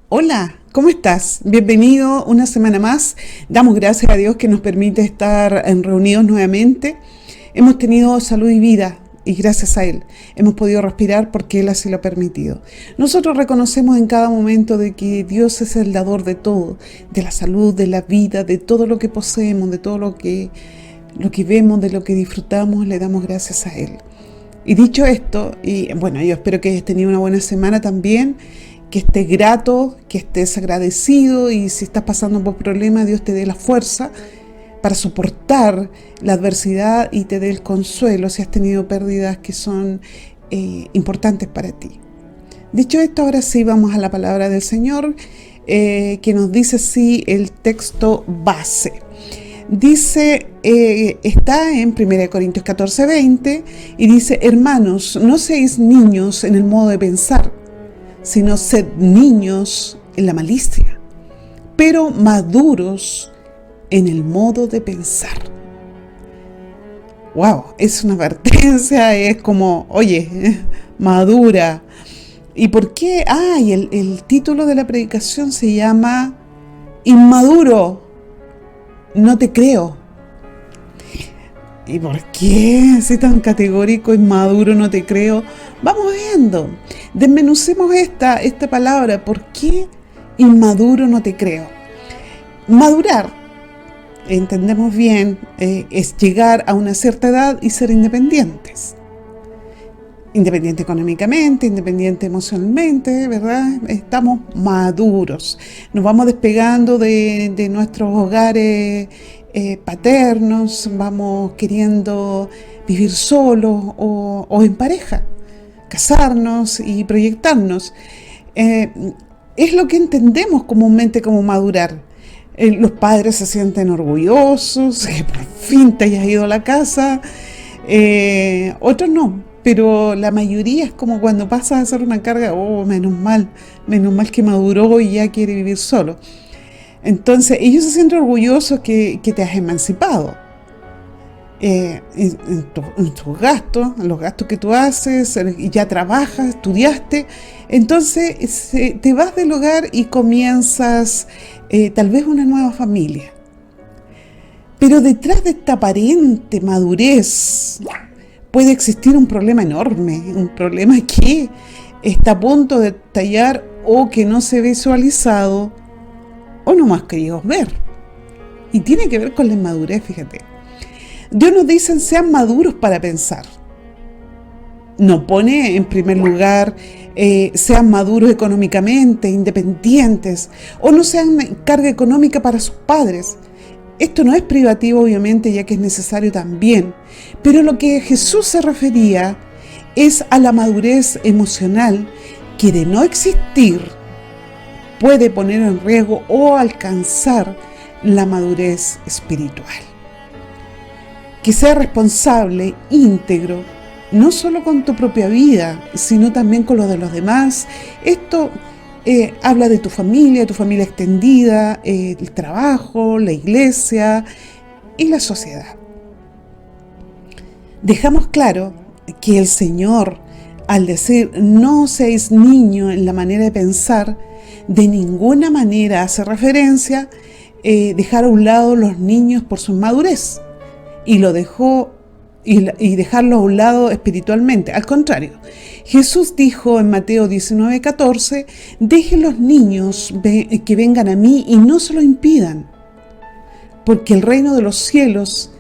Hola, ¿cómo estás? Bienvenido una semana más. Damos gracias a Dios que nos permite estar reunidos nuevamente. Hemos tenido salud y vida y gracias a Él hemos podido respirar porque Él así lo ha permitido. Nosotros reconocemos en cada momento de que Dios es el dador de todo, de la salud, de la vida, de todo lo que poseemos, de todo lo que vemos, de lo que disfrutamos, le damos gracias a Él. Y dicho esto, y bueno, yo espero que hayas tenido una buena semana también, que estés grato, que estés agradecido y si estás pasando por problemas, Dios te dé la fuerza para soportar la adversidad y te dé el consuelo si has tenido pérdidas que son importantes para ti. Dicho esto, ahora sí vamos a la palabra del Señor que nos dice así el texto base. Dice, está en 1 Corintios 14:20 y dice: hermanos, no seáis niños en el modo de pensar, sino sed niños en la malicia, pero maduros en el modo de pensar. Wow, es una advertencia, es como, oye, madura. ¿Y por qué? Y el título de la predicación se llama Inmaduro, no te creo. ¿Y por qué así tan categórico, inmaduro, no te creo? Vamos viendo, desmenucemos esta palabra. ¿Por qué inmaduro, no te creo? Madurar, entendemos bien, es llegar a una cierta edad y ser independientes. Independiente económicamente, independiente emocionalmente, ¿verdad? Estamos maduros. Nos vamos despegando de nuestros hogares paternos, vamos queriendo vivir solos o en pareja, casarnos y proyectarnos. Es lo que entendemos comúnmente como madurar. Los padres se sienten orgullosos, que por fin te hayas ido a la casa, otros no, pero la mayoría es como cuando pasas a hacer una carga, menos mal que maduró y ya quiere vivir solo. Entonces ellos se sienten orgullosos que te has emancipado en tus gastos, en los gastos que tú haces, ya trabajas, estudiaste, entonces te vas del hogar y comienzas tal vez una nueva familia. Pero detrás de esta aparente madurez puede existir un problema enorme, un problema que está a punto de estallar o que no se ve visualizado o no más queridos ver. Y tiene que ver con la inmadurez, fíjate. Dios nos dice: sean maduros para pensar. No pone en primer lugar sean maduros económicamente, independientes, o no sean carga económica para sus padres. Esto no es privativo, obviamente, ya que es necesario también. Pero lo que Jesús se refería es a la madurez emocional que, de no existir, puede poner en riesgo o alcanzar la madurez espiritual. Que sea responsable, íntegro, no solo con tu propia vida, sino también con lo de los demás. Esto habla de tu familia extendida, el trabajo, la iglesia y la sociedad. Dejamos claro que el Señor, al decir no seáis niños en la manera de pensar, de ninguna manera hace referencia dejar a un lado los niños por su inmadurez y dejarlo a un lado espiritualmente. Al contrario, Jesús dijo en Mateo 19:14: dejen los niños que vengan a mí y no se lo impidan, porque el reino de los cielos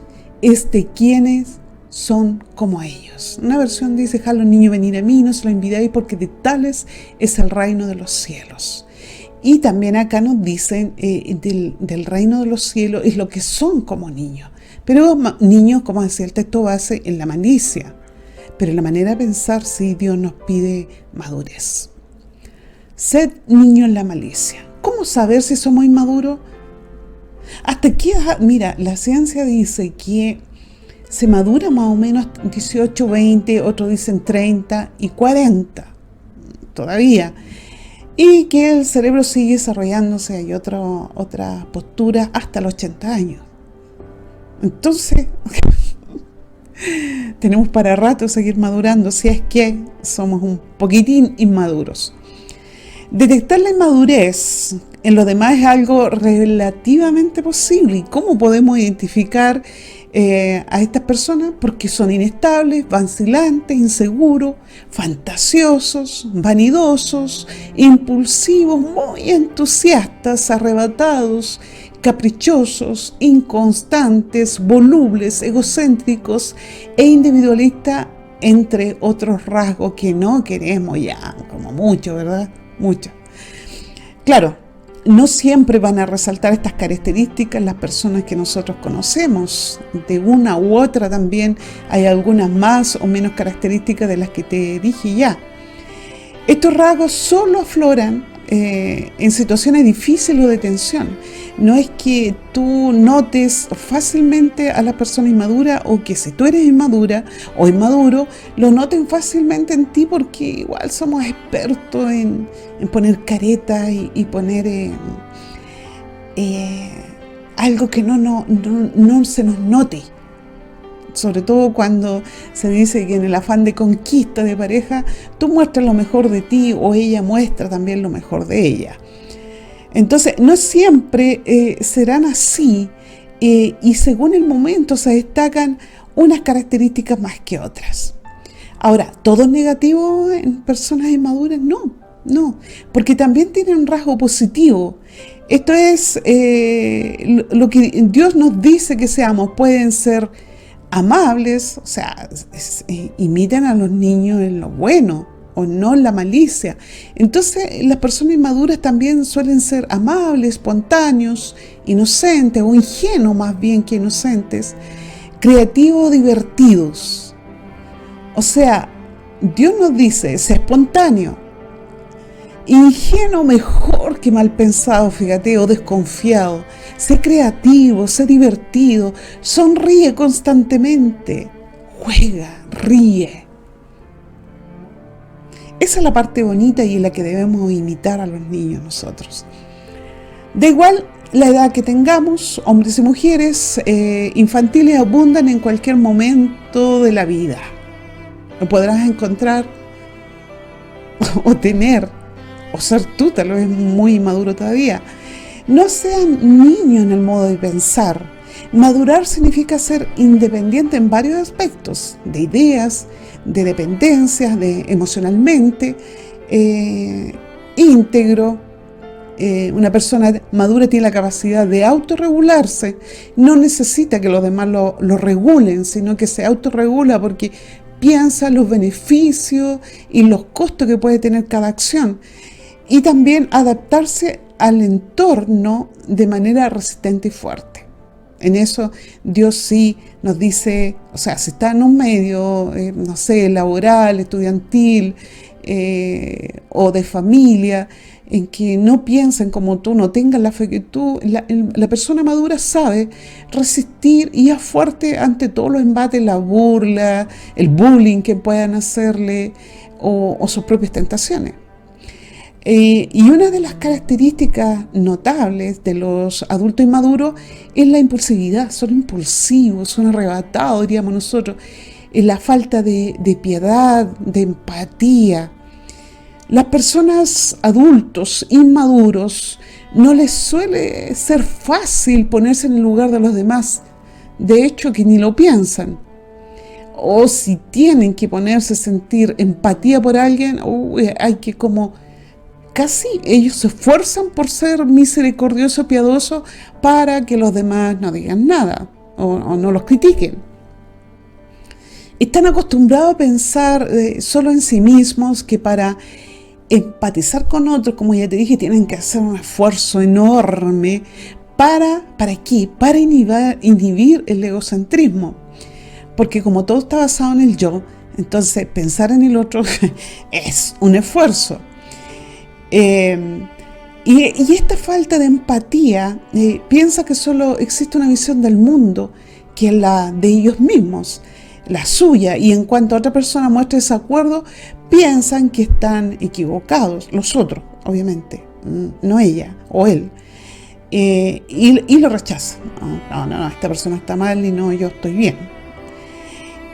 es de quienes son como ellos. Una versión dice: dejad a los niños venir a mí, no se lo impidáis, porque de tales es el reino de los cielos. Y también acá nos dicen del reino de los cielos es lo que son como niños. Pero niños, como decía el texto base, en la malicia. Pero en la manera de pensar, sí, Dios nos pide madurez. Sed niños en la malicia. ¿Cómo saber si somos inmaduros? ¿Hasta qué edad? Mira, la ciencia dice que se madura más o menos 18, 20, otros dicen 30 y 40 todavía. Y que el cerebro sigue desarrollándose, hay otra postura hasta los 80 años. Entonces, tenemos para rato seguir madurando si es que somos un poquitín inmaduros. Detectar la inmadurez en los demás es algo relativamente posible. ¿Y cómo podemos identificar a estas personas? Porque son inestables, vacilantes, inseguros, fantasiosos, vanidosos, impulsivos, muy entusiastas, arrebatados, caprichosos, inconstantes, volubles, egocéntricos e individualistas, entre otros rasgos que no queremos ya, como mucho, ¿verdad? Mucho. Claro, no siempre van a resaltar estas características las personas que nosotros conocemos. De una u otra también hay algunas más o menos características de las que te dije ya. Estos rasgos solo afloran en situaciones difíciles o de tensión. No es que tú notes fácilmente a la persona inmadura, o que si tú eres inmadura o inmaduro, lo noten fácilmente en ti, porque igual somos expertos en poner caretas y poner algo que no se nos note. Sobre todo cuando se dice que en el afán de conquista de pareja, tú muestras lo mejor de ti o ella muestra también lo mejor de ella. Entonces, no siempre serán así, y según el momento se destacan unas características más que otras. Ahora, ¿todo es negativo en personas inmaduras? No, porque también tienen un rasgo positivo. Esto es lo que Dios nos dice que seamos. Pueden ser amables, o sea, imitan a los niños en lo bueno, o no en la malicia. Entonces, las personas inmaduras también suelen ser amables, espontáneos, inocentes, o ingenuos más bien que inocentes, creativos, divertidos. O sea, Dios nos dice, sé espontáneo. Ingenuo mejor que mal pensado, fíjate, o desconfiado. Sé creativo, sé divertido, sonríe constantemente, juega, ríe. Esa es la parte bonita y la que debemos imitar a los niños nosotros. Da igual la edad que tengamos, hombres y mujeres, infantiles abundan en cualquier momento de la vida. Lo podrás encontrar o tener, o ser tú tal vez muy inmaduro todavía. No sean niños en el modo de pensar. Madurar significa ser independiente en varios aspectos, de ideas, de dependencias, de emocionalmente, íntegro. Una persona madura tiene la capacidad de autorregularse, no necesita que los demás lo regulen, sino que se autorregula porque piensa los beneficios y los costos que puede tener cada acción, y también adaptarse al entorno de manera resistente y fuerte. En eso Dios sí nos dice, o sea, si está en un medio, no sé, laboral, estudiantil, o de familia, en que no piensen como tú, no tengan la fe que tú, la persona madura sabe resistir y es fuerte ante todos los embates, la burla, el bullying que puedan hacerle, o sus propias tentaciones. Y una de las características notables de los adultos inmaduros es la impulsividad. Son impulsivos, son arrebatados, diríamos nosotros. La falta de piedad, de empatía. Las personas adultos inmaduros no les suele ser fácil ponerse en el lugar de los demás. De hecho, que ni lo piensan. O si tienen que ponerse a sentir empatía por alguien, hay que como... Casi ellos se esfuerzan por ser misericordiosos, piadosos, para que los demás no digan nada o no los critiquen. Están acostumbrados a pensar solo en sí mismos, que para empatizar con otros, como ya te dije, tienen que hacer un esfuerzo enorme. ¿Para qué? Para inhibir el egocentrismo. Porque como todo está basado en el yo, entonces pensar en el otro es un esfuerzo. Y esta falta de empatía piensa que solo existe una visión del mundo, que es la de ellos mismos, la suya, y en cuanto a otra persona muestra desacuerdo, piensan que están equivocados, los otros, obviamente, no ella o él, y lo rechazan. No, esta persona está mal y no, yo estoy bien.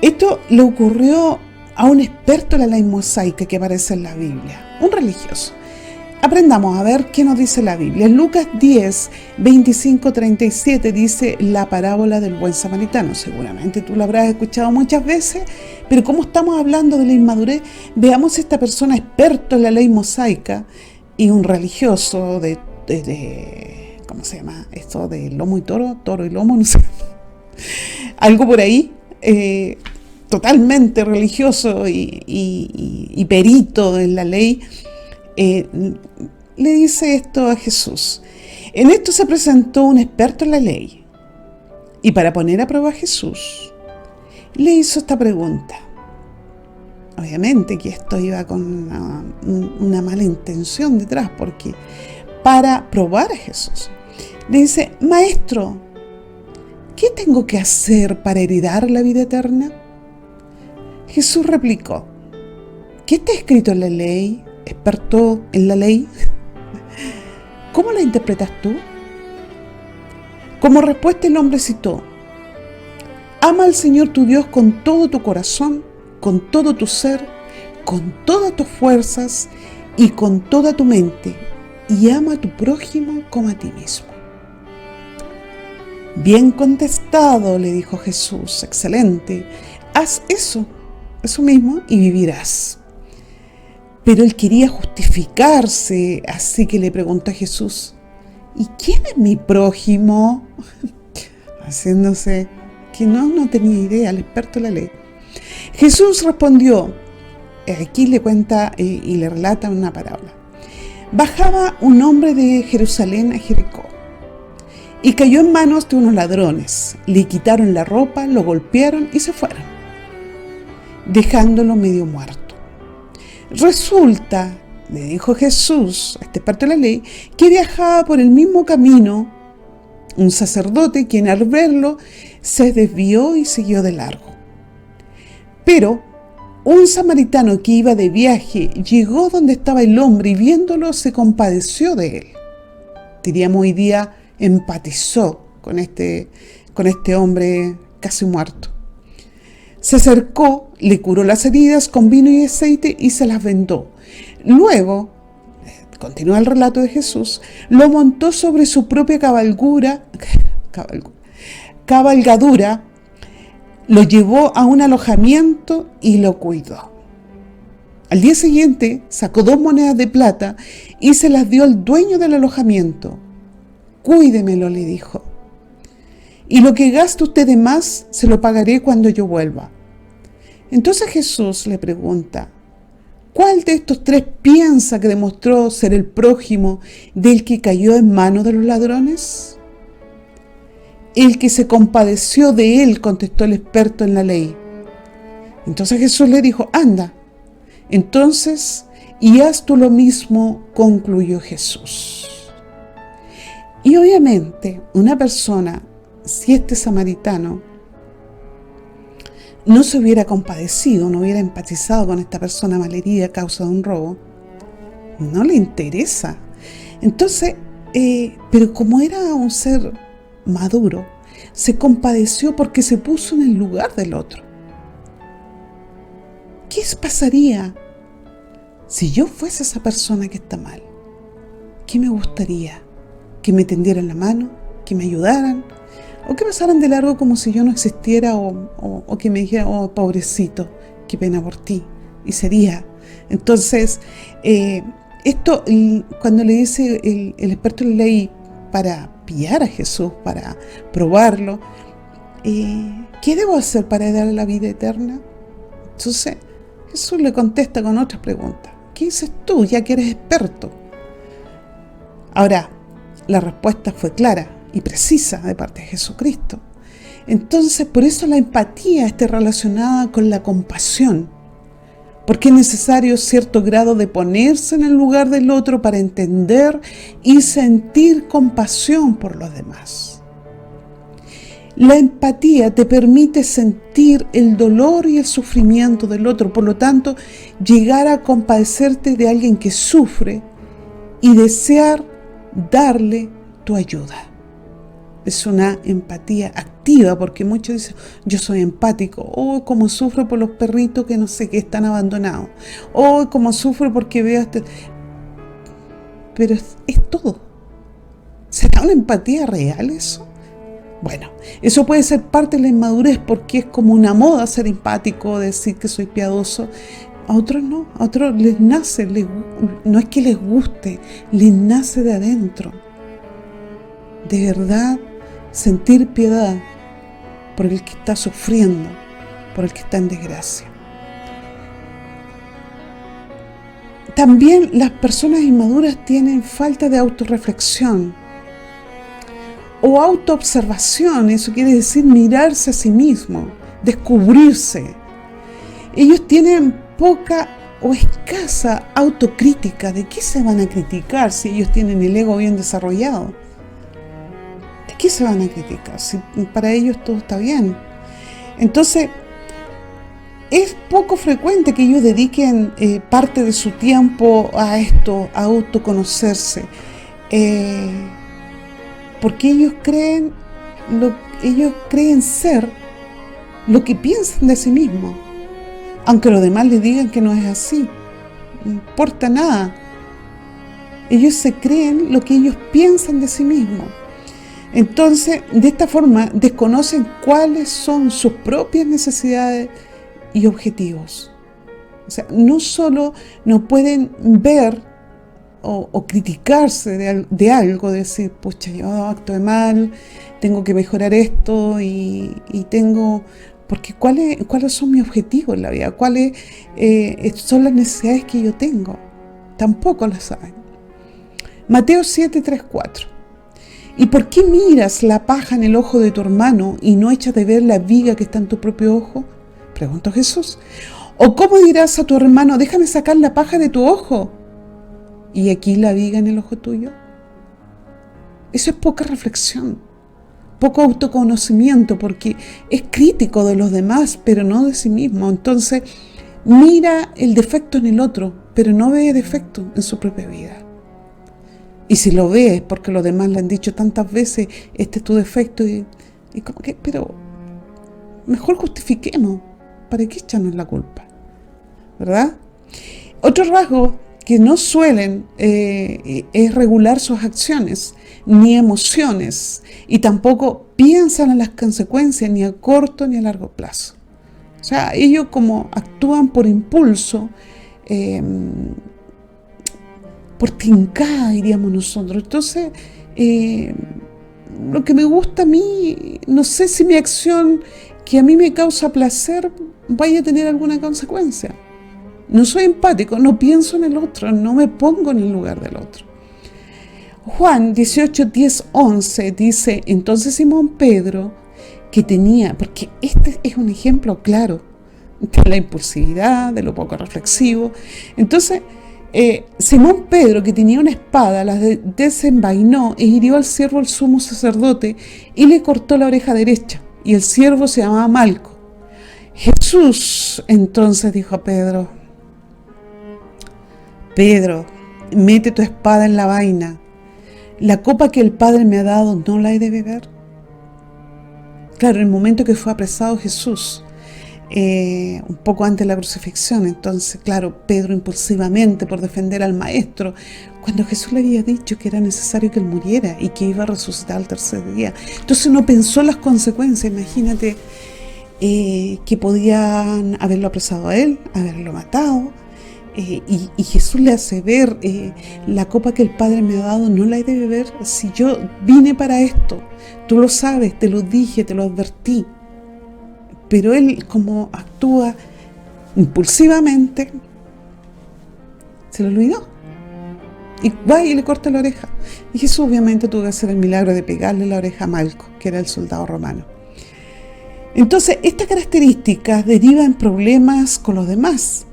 Esto le ocurrió a un experto en la ley mosaica que aparece en la Biblia, un religioso. Aprendamos a ver qué nos dice la Biblia. En Lucas 10, 25, 37 dice la parábola del buen samaritano. Seguramente tú la habrás escuchado muchas veces, pero como estamos hablando de la inmadurez, veamos esta persona experto en la ley mosaica y un religioso de ¿cómo se llama? Esto de lomo y toro, toro y lomo, no sé. Algo por ahí, totalmente religioso y perito en la ley. Le dice esto a Jesús. En esto se presentó un experto en la ley y para poner a prueba a Jesús le hizo esta pregunta. Obviamente que esto iba con una mala intención detrás, porque para probar a Jesús le dice: Maestro, ¿qué tengo que hacer para heredar la vida eterna? Jesús replicó: ¿qué está escrito en la ley? Experto en la ley, ¿cómo la interpretas tú? Como respuesta el hombre citó: ama al Señor tu Dios con todo tu corazón, con todo tu ser, con todas tus fuerzas y con toda tu mente, y ama a tu prójimo como a ti mismo. Bien contestado, le dijo Jesús, excelente, haz eso mismo y vivirás. Pero él quería justificarse, así que le preguntó a Jesús: ¿y quién es mi prójimo? Haciéndose que no tenía idea, el experto en la ley. Jesús respondió, aquí le cuenta y le relata una parábola. Bajaba un hombre de Jerusalén a Jericó y cayó en manos de unos ladrones. Le quitaron la ropa, lo golpearon y se fueron, dejándolo medio muerto. Resulta, le dijo Jesús a este experto en la ley, que viajaba por el mismo camino un sacerdote, quien al verlo se desvió y siguió de largo. Pero un samaritano que iba de viaje llegó donde estaba el hombre y viéndolo se compadeció de él. Diríamos hoy día, empatizó con este hombre casi muerto. Se acercó, le curó las heridas con vino y aceite y se las vendó. Luego, continúa el relato de Jesús, lo montó sobre su propia cabalgadura, lo llevó a un alojamiento y lo cuidó. Al día siguiente sacó 2 monedas de plata y se las dio al dueño del alojamiento. Cuídemelo, le dijo. Y lo que gaste usted de más, se lo pagaré cuando yo vuelva. Entonces Jesús le pregunta: ¿cuál de estos 3 piensa que demostró ser el prójimo del que cayó en manos de los ladrones? El que se compadeció de él, contestó el experto en la ley. Entonces Jesús le dijo: anda, entonces, y haz tú lo mismo, concluyó Jesús. Y obviamente, una persona, si este samaritano no se hubiera compadecido, no hubiera empatizado con esta persona malherida a causa de un robo, no le interesa. Entonces, pero como era un ser maduro, se compadeció porque se puso en el lugar del otro. ¿Qué pasaría si yo fuese esa persona que está mal? ¿Qué me gustaría? ¿Que me tendieran la mano? ¿Que me ayudaran? ¿O que pasaran de largo como si yo no existiera? ¿O que me dijeran: oh, pobrecito, qué pena por ti? Y sería. Entonces, esto, cuando le dice el experto en la ley para pillar a Jesús, para probarlo, ¿qué debo hacer para dar la vida eterna? Entonces, Jesús le contesta con otra pregunta: ¿qué dices tú, ya que eres experto? Ahora, la respuesta fue clara y precisa de parte de Jesucristo. Entonces, por eso la empatía está relacionada con la compasión, porque es necesario cierto grado de ponerse en el lugar del otro para entender y sentir compasión por los demás. La empatía te permite sentir el dolor y el sufrimiento del otro, por lo tanto, llegar a compadecerte de alguien que sufre y desear darle tu ayuda. Es una empatía activa, porque muchos dicen: yo soy empático. Oh, como sufro por los perritos que no sé qué están abandonados. Oh, como sufro porque veo pero es todo. ¿Será una empatía real eso? Bueno, eso puede ser parte de la inmadurez porque es como una moda ser empático, decir que soy piadoso. A otros no, a otros les nace, no es que les guste, les nace de adentro. De verdad, sentir piedad por el que está sufriendo, por el que está en desgracia. También las personas inmaduras tienen falta de autorreflexión o autoobservación. Eso quiere decir mirarse a sí mismo, descubrirse. Ellos tienen poca o escasa autocrítica. ¿De qué se van a criticar si ellos tienen el ego bien desarrollado? ¿De qué se van a criticar si para ellos todo está bien? Entonces, es poco frecuente que ellos dediquen parte de su tiempo a esto, a autoconocerse, porque ellos creen ser lo que piensan de sí mismos, aunque los demás les digan que no es así, no importa nada. Ellos se creen lo que ellos piensan de sí mismos. Entonces, de esta forma, desconocen cuáles son sus propias necesidades y objetivos. O sea, no solo no pueden ver o criticarse de algo, decir, pucha, yo actúe mal, tengo que mejorar esto y tengo... Porque ¿cuáles son mis objetivos en la vida? ¿Cuáles son las necesidades que yo tengo? Tampoco las saben. Mateo 7, 3, 4. ¿Y por qué miras la paja en el ojo de tu hermano y no echas de ver la viga que está en tu propio ojo? Preguntó Jesús. ¿O cómo dirás a tu hermano, déjame sacar la paja de tu ojo y aquí la viga en el ojo tuyo? Eso es poca reflexión, poco autoconocimiento, porque es crítico de los demás, pero no de sí mismo. Entonces, mira el defecto en el otro, pero no ve defecto en su propia vida. Y si lo ve, es porque los demás le han dicho tantas veces, este es tu defecto, y como que, pero mejor justifiquemos. ¿Para qué echarnos la culpa? ¿Verdad? Otro rasgo que no suelen es regular sus acciones, ni emociones, y tampoco piensan en las consecuencias ni a corto ni a largo plazo. O sea, ellos como actúan por impulso, por tincada, diríamos nosotros. Entonces, lo que me gusta a mí, no sé si mi acción que a mí me causa placer vaya a tener alguna consecuencia. No soy empático, no pienso en el otro, no me pongo en el lugar del otro. Juan 18, 10, 11 dice, entonces Simón Pedro, que tenía, porque este es un ejemplo claro de la impulsividad, de lo poco reflexivo. Entonces, Simón Pedro, que tenía una espada, la desenvainó e hirió al siervo del sumo sacerdote y le cortó la oreja derecha. Y el siervo se llamaba Malco. Jesús entonces dijo a Pedro, Pedro, mete tu espada en la vaina. La copa que el Padre me ha dado, ¿no la he de beber? Claro, en el momento que fue apresado Jesús, un poco antes de la crucifixión, entonces, claro, Pedro impulsivamente por defender al Maestro, cuando Jesús le había dicho que era necesario que él muriera y que iba a resucitar al tercer día. Entonces no pensó en las consecuencias. Imagínate que podían haberlo apresado a él, haberlo matado, y Jesús le hace ver, la copa que el Padre me ha dado, no la he de beber. Si yo vine para esto, tú lo sabes, te lo dije, te lo advertí. Pero él, como actúa impulsivamente, se lo olvidó. Y va y le corta la oreja. Y Jesús obviamente tuvo que hacer el milagro de pegarle la oreja a Malco, que era el soldado romano. Entonces, estas características derivan problemas con los demás,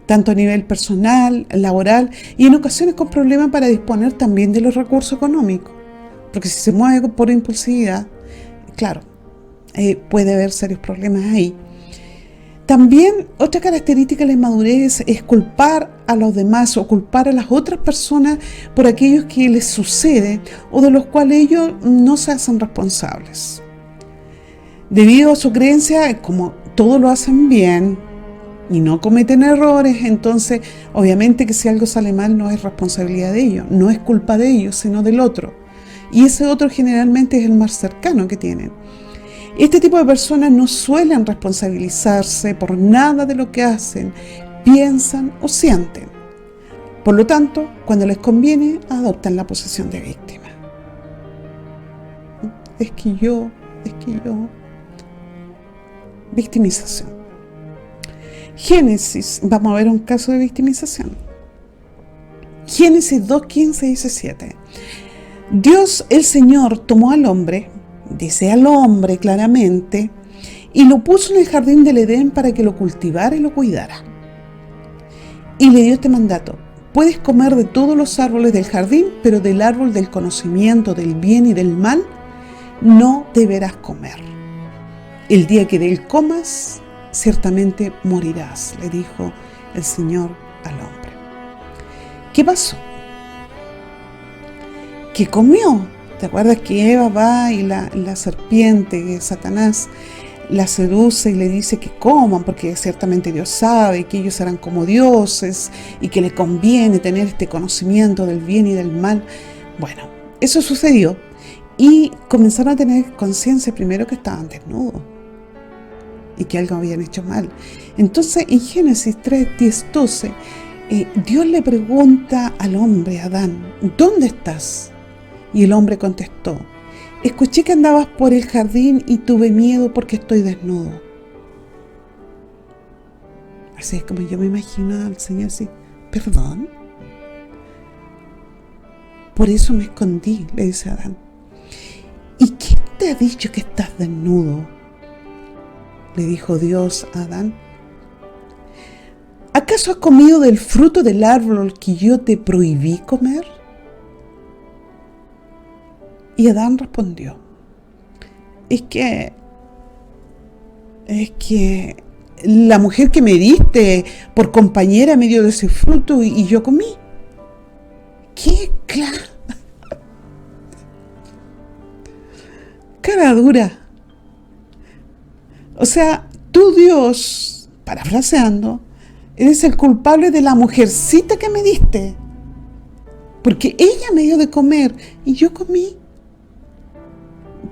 tanto a nivel personal, laboral, y en ocasiones con problemas para disponer también de los recursos económicos. Porque si se mueve por impulsividad, claro, puede haber serios problemas ahí. También otra característica de la inmadurez es culpar a los demás o culpar a las otras personas por aquellos que les suceden o de los cuales ellos no se hacen responsables. Debido a su creencia, como todo lo hacen bien, y no cometen errores, entonces obviamente que si algo sale mal no es responsabilidad de ellos, no es culpa de ellos, sino del otro. Y ese otro generalmente es el más cercano que tienen. Este tipo de personas no suelen responsabilizarse por nada de lo que hacen, piensan o sienten. Por lo tanto, cuando les conviene, adoptan la posición de víctima. Es que yo. Victimización. Génesis, vamos a ver un caso de victimización. Génesis 2, 15 y 17. Dios, el Señor, tomó al hombre, dice al hombre claramente, y lo puso en el jardín del Edén para que lo cultivara y lo cuidara. Y le dio este mandato: puedes comer de todos los árboles del jardín, pero del árbol del conocimiento del bien y del mal no deberás comer. El día que de él comas, ciertamente morirás, le dijo el Señor al hombre. ¿Qué pasó? Que comió. ¿Te acuerdas que Eva va y la serpiente, Satanás, la seduce y le dice que coman, porque ciertamente Dios sabe que ellos serán como dioses y que le conviene tener este conocimiento del bien y del mal? Bueno, eso sucedió y comenzaron a tener conciencia primero que estaban desnudos y que algo habían hecho mal. Entonces en Génesis 3, 10, 12, Dios le pregunta al hombre, Adán, ¿dónde estás? Y el hombre contestó: escuché que andabas por el jardín y tuve miedo porque estoy desnudo. Así es como yo me imagino al Señor así: ¿perdón? Por eso me escondí, le dice Adán. ¿Y quién te ha dicho que estás desnudo?, le dijo Dios a Adán. ¿Acaso has comido del fruto del árbol que yo te prohibí comer? Y Adán respondió: es que la mujer que me diste por compañera me dio de ese fruto y yo comí. ¿Qué? Claro. Cara dura. O sea, tú, Dios, parafraseando, eres el culpable de la mujercita que me diste, porque ella me dio de comer y yo comí.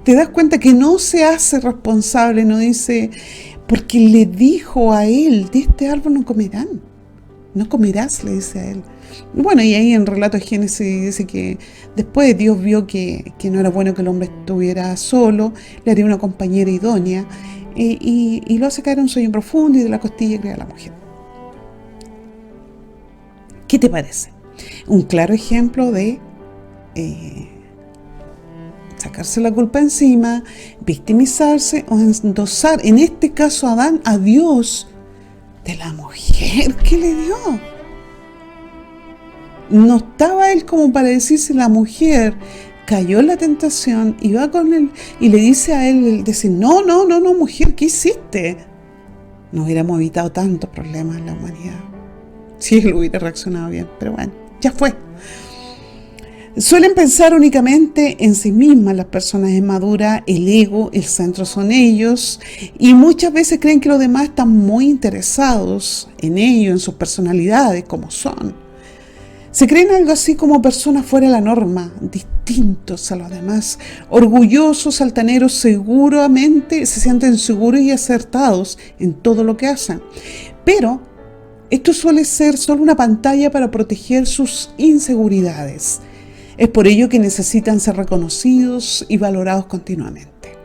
Te das cuenta que no se hace responsable, no dice, porque le dijo a él: de este árbol no comerán, no comerás, le dice a él. Bueno, y ahí en el relato de Génesis dice que después Dios vio que no era bueno que el hombre estuviera solo, le haría una compañera idónea, y lo hace caer en un sueño profundo y de la costilla crea a la mujer. ¿Qué te parece? Un claro ejemplo de sacarse la culpa encima, victimizarse o endosar, en este caso Adán, a Dios de la mujer que le dio. No estaba él como para decirse, la mujer cayó en la tentación y va con él y le dice a él, decir, no, mujer, ¿qué hiciste? No hubiéramos evitado tantos problemas en la humanidad si él hubiera reaccionado bien, pero bueno, ya fue. Suelen pensar únicamente en sí mismas las personas inmaduras, el ego, el centro son ellos, y muchas veces creen que los demás están muy interesados en ellos, en sus personalidades, como son. Se creen algo así como personas fuera de la norma, distintos a los demás, orgullosos, altaneros, seguramente se sienten seguros y acertados en todo lo que hacen. Pero esto suele ser solo una pantalla para proteger sus inseguridades. Es por ello que necesitan ser reconocidos y valorados continuamente.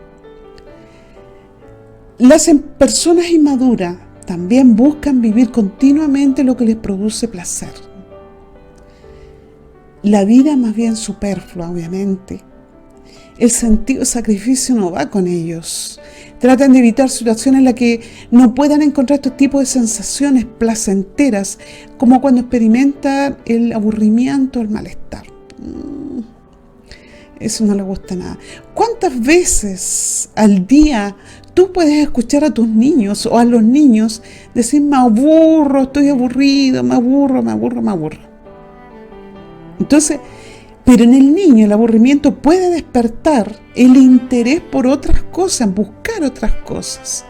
Las personas inmaduras también buscan vivir continuamente lo que les produce placer. La vida más bien superflua, obviamente. El sentido de sacrificio no va con ellos. Tratan de evitar situaciones en las que no puedan encontrar estos tipos de sensaciones placenteras, como cuando experimentan el aburrimiento o el malestar. Eso no le gusta nada. ¿Cuántas veces al día tú puedes escuchar a tus niños o a los niños decir: me aburro, estoy aburrido, me aburro? Entonces, pero en el niño el aburrimiento puede despertar el interés por otras cosas, buscar otras cosas.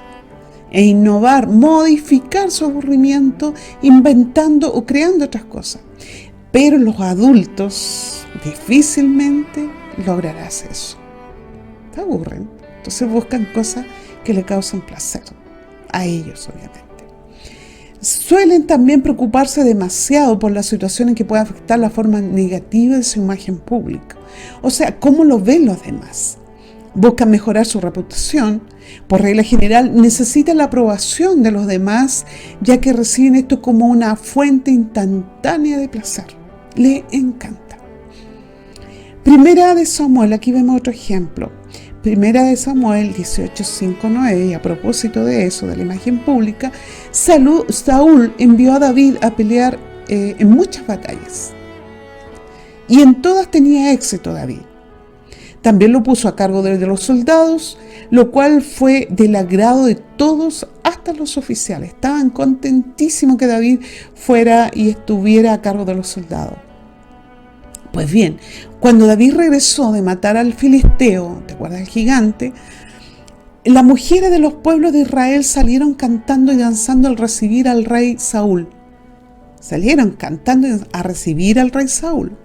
e innovar, modificar su aburrimiento, inventando o creando otras cosas. Pero los adultos difícilmente lograrás eso. Te aburren. Entonces buscan cosas que le causan placer. A ellos, obviamente. Suelen también preocuparse demasiado por la situación en que puede afectar la forma negativa de su imagen pública. O sea, cómo lo ven los demás. Buscan mejorar su reputación. Por regla general, necesitan la aprobación de los demás, ya que reciben esto como una fuente instantánea de placer. Le encanta. Primera de Samuel, aquí vemos otro ejemplo. Primera de Samuel 18:5-9, y a propósito de eso, de la imagen pública, Saúl envió a David a pelear en muchas batallas. Y en todas tenía éxito David. También lo puso a cargo de los soldados, lo cual fue del agrado de todos, hasta los oficiales. Estaban contentísimos que David fuera y estuviera a cargo de los soldados. Pues bien, cuando David regresó de matar al filisteo, ¿te acuerdas del gigante? Las mujeres de los pueblos de Israel salieron cantando y danzando al recibir al rey Saúl. Salieron cantando a recibir al rey Saúl.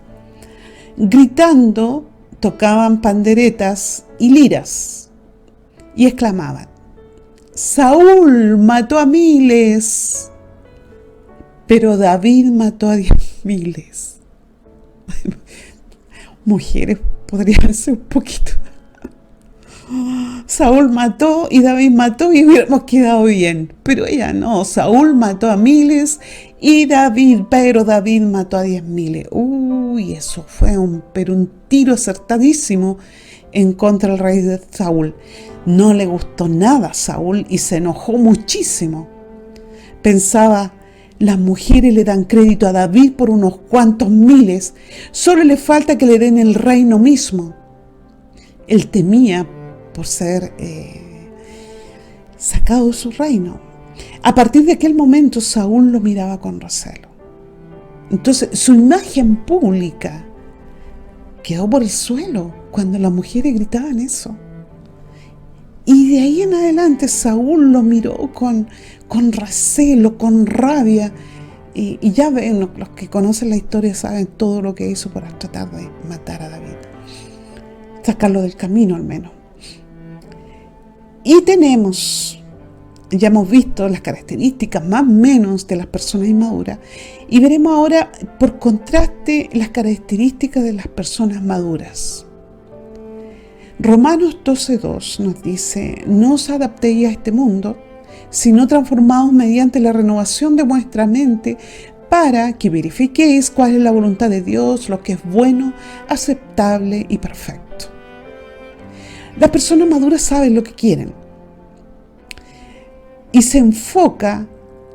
Gritando, tocaban panderetas y liras y exclamaban: Saúl mató a miles, pero David mató a 10,000. Mujeres, podrían ser un poquito. Saúl mató y David mató y hubiéramos quedado bien, pero ella no. Saúl mató a miles y David mató a 10,000. Uy, eso fue un tiro acertadísimo en contra del rey de Saúl. No le gustó nada a Saúl y se enojó muchísimo. Pensaba: las mujeres le dan crédito a David por unos cuantos miles, solo le falta que le den el reino mismo. Él temía por ser sacado de su reino. A partir de aquel momento, Saúl lo miraba con recelo. Entonces, su imagen pública quedó por el suelo cuando las mujeres gritaban eso. Y de ahí en adelante, Saúl lo miró con recelo, con rabia. Y ya ven, los que conocen la historia saben todo lo que hizo para tratar de matar a David. Sacarlo del camino al menos. Y ya hemos visto las características más o menos de las personas inmaduras. Y veremos ahora, por contraste, las características de las personas maduras. Romanos 12:2 nos dice: no os adaptéis a este mundo, sino transformaos mediante la renovación de vuestra mente, para que verifiquéis cuál es la voluntad de Dios, lo que es bueno, aceptable y perfecto. Las personas maduras saben lo que quieren y se enfoca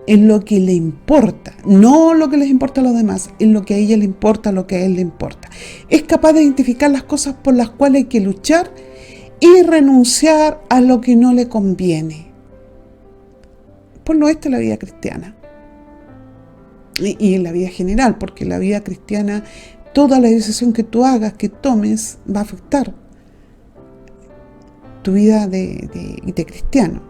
en lo que le importa, no lo que les importa a los demás, en lo que a ella le importa, lo que a él le importa. Es capaz de identificar las cosas por las cuales hay que luchar y renunciar a lo que no le conviene. Por lo esto es la vida cristiana. Y en la vida general, porque en la vida cristiana toda la decisión que tú hagas, que tomes, va a afectar tu vida de cristiano.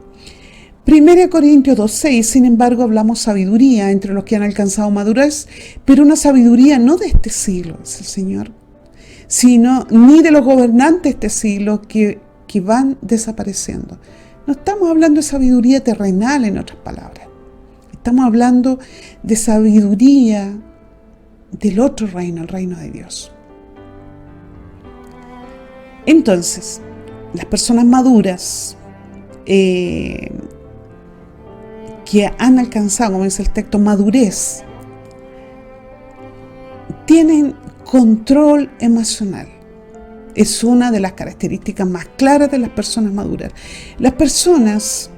1 Corintios 2:6, sin embargo, hablamos sabiduría entre los que han alcanzado madurez, pero una sabiduría no de este siglo, es el Señor, sino ni de los gobernantes de este siglo que van desapareciendo. No estamos hablando de sabiduría terrenal, en otras palabras. Estamos hablando de sabiduría del otro reino, el reino de Dios. Entonces, las personas maduras que han alcanzado, como dice el texto, madurez, tienen control emocional. Es una de las características más claras de las personas maduras. Las personas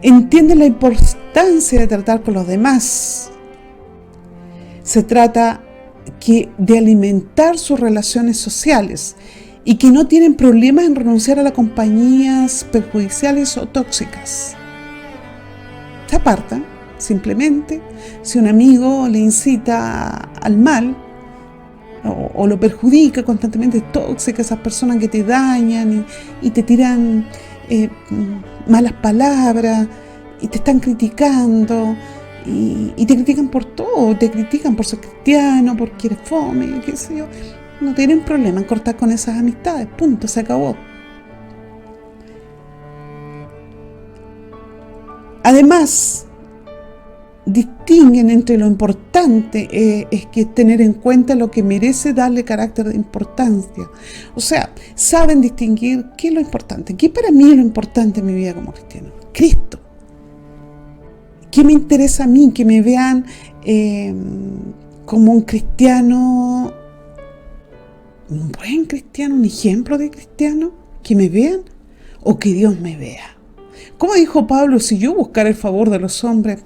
entienden la importancia de tratar con los demás. Se trata de alimentar sus relaciones sociales y que no tienen problemas en renunciar a las compañías perjudiciales o tóxicas. Se apartan, simplemente. Si un amigo le incita al mal o lo perjudica constantemente, es tóxica, esas personas que te dañan y te tiran malas palabras y te están criticando, y te critican por todo, te critican por ser cristiano, porque eres fome, qué sé yo. No tienen problema en cortar con esas amistades, punto, se acabó. Además, distinguen entre lo importante, es que tener en cuenta lo que merece darle carácter de importancia. O sea, saben distinguir qué es lo importante. ¿Qué para mí es lo importante en mi vida como cristiano? Cristo. ¿Qué me interesa a mí? Que me vean como un cristiano, un buen cristiano, un ejemplo de cristiano. Que me vean o que Dios me vea. Como dijo Pablo, si yo buscara el favor de los hombres,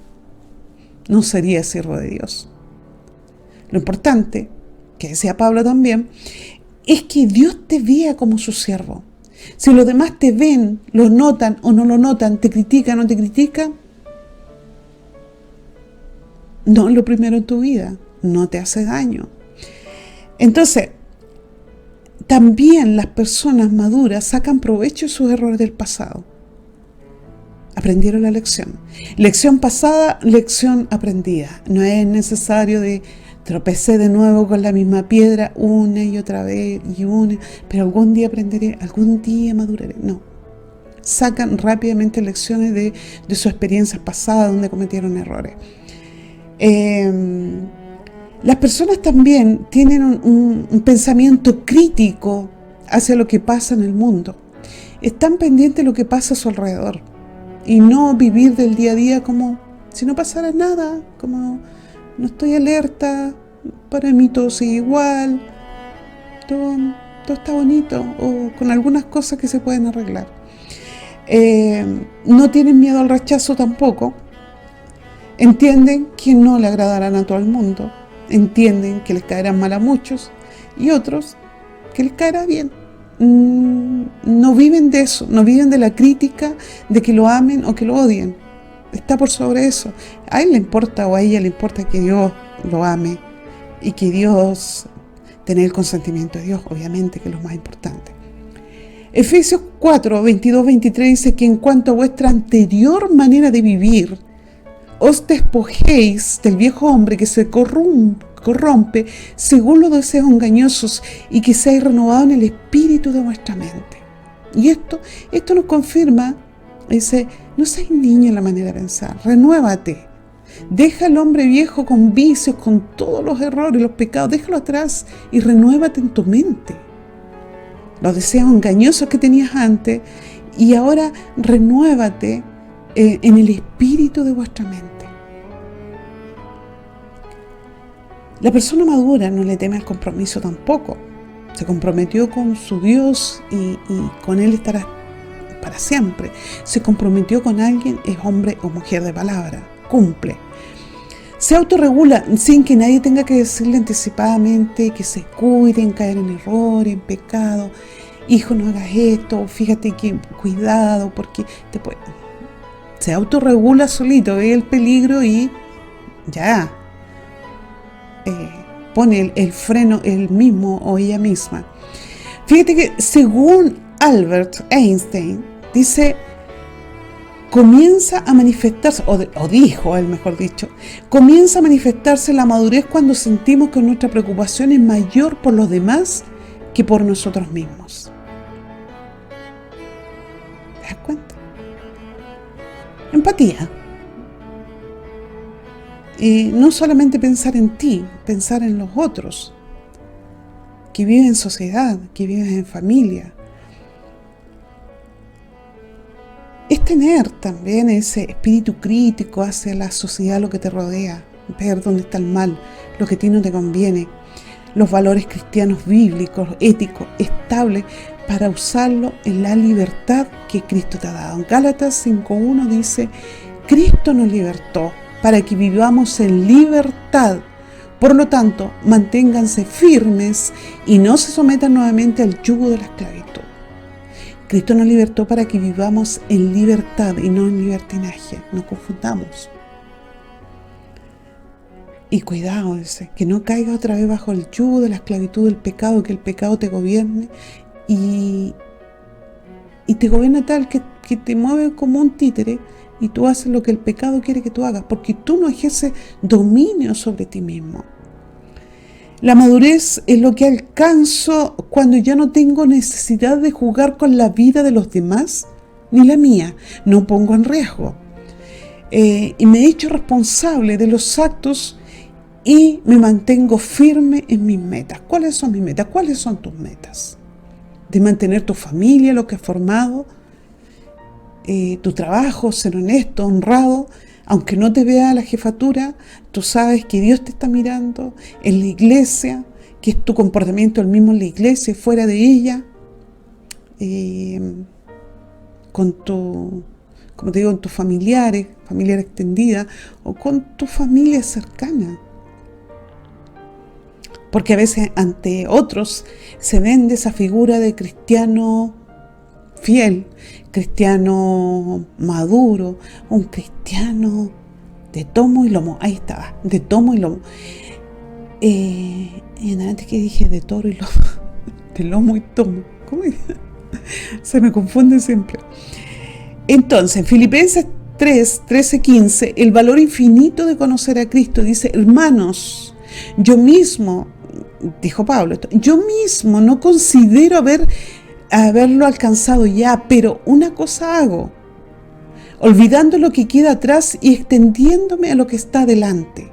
no sería siervo de Dios. Lo importante, que decía Pablo también, es que Dios te vea como su siervo. Si los demás te ven, lo notan o no lo notan, te critican o no te critican, no es lo primero en tu vida, no te hace daño. Entonces, también las personas maduras sacan provecho de sus errores del pasado. Aprendieron la lección. Lección pasada, lección aprendida. No es necesario de tropecé de nuevo con la misma piedra una y otra vez pero algún día aprenderé, algún día maduraré. No. Sacan rápidamente lecciones de sus experiencias pasadas donde cometieron errores. Las personas también tienen un pensamiento crítico hacia lo que pasa en el mundo. Están pendientes de lo que pasa a su alrededor. Y no vivir del día a día como si no pasara nada, como no estoy alerta, para mí todo sigue igual, todo está bonito, o con algunas cosas que se pueden arreglar. No tienen miedo al rechazo tampoco, entienden que no le agradarán a todo el mundo, entienden que les caerán mal a muchos y otros que les caerá bien. No viven de eso, no viven de la crítica, de que lo amen o que lo odien. Está por sobre eso. A él le importa o a ella le importa que Dios lo ame y que Dios, tener el consentimiento de Dios, obviamente, que es lo más importante. Efesios 4, 22, 23 dice que en cuanto a vuestra anterior manera de vivir, os despojéis del viejo hombre que se corrompe según los deseos engañosos y que seáis renovados en el espíritu de vuestra mente. Y esto nos confirma, dice, no seas niño en la manera de pensar, renuévate. Deja al hombre viejo con vicios, con todos los errores, los pecados, déjalo atrás y renuévate en tu mente. Los deseos engañosos que tenías antes y ahora renuévate en el espíritu de vuestra mente. La persona madura no le teme al compromiso tampoco. Se comprometió con su Dios y con Él estará para siempre. Se comprometió con alguien, es hombre o mujer de palabra, cumple. Se autorregula sin que nadie tenga que decirle anticipadamente que se cuide, en caer en errores, en pecado. Hijo, no hagas esto, fíjate que cuidado, porque te puede... Se autorregula solito, ve el peligro y ya. Pone el freno él mismo o ella misma. Fíjate que según Albert Einstein, dice, comienza a manifestarse, o dijo él mejor dicho, comienza a manifestarse la madurez cuando sentimos que nuestra preocupación es mayor por los demás que por nosotros mismos. ¿Te das cuenta? Empatía. Y no solamente pensar en ti, pensar en los otros, que viven en sociedad, que viven en familia. Es tener también ese espíritu crítico hacia la sociedad, lo que te rodea, ver dónde está el mal, lo que a ti no te conviene, los valores cristianos bíblicos, éticos, estables, para usarlo en la libertad que Cristo te ha dado. En Gálatas 5:1 dice, Cristo nos libertó para que vivamos en libertad. Por lo tanto, manténganse firmes y no se sometan nuevamente al yugo de la esclavitud. Cristo nos libertó para que vivamos en libertad y no en libertinaje. No confundamos. Y cuidado, dice, que no caiga otra vez bajo el yugo de la esclavitud del pecado, que el pecado te gobierne y te gobierna tal que te mueve como un títere y tú haces lo que el pecado quiere que tú hagas, porque tú no ejerces dominio sobre ti mismo. La madurez es lo que alcanzo cuando ya no tengo necesidad de jugar con la vida de los demás, ni la mía. No pongo en riesgo. Y me he hecho responsable de los actos y me mantengo firme en mis metas. ¿Cuáles son mis metas? ¿Cuáles son tus metas? De mantener tu familia, lo que has formado, tu trabajo, ser honesto, honrado. Aunque no te vea la jefatura, tú sabes que Dios te está mirando en la iglesia, que es tu comportamiento el mismo en la iglesia, fuera de ella, con tu, como te digo, con tus familiares, familiar extendida, o con tu familia cercana. Porque a veces ante otros se vende esa figura de cristiano fiel, cristiano maduro, un cristiano de tomo y lomo. Ahí estaba, de tomo y lomo. Y antes que dije de toro y lomo, de lomo y tomo. ¿Cómo es? Se me confunde siempre. Entonces, Filipenses 3, 13, 15, el valor infinito de conocer a Cristo. Dice, hermanos, yo mismo, dijo Pablo, yo mismo no considero haberlo alcanzado ya, pero una cosa hago, olvidando lo que queda atrás y extendiéndome a lo que está delante.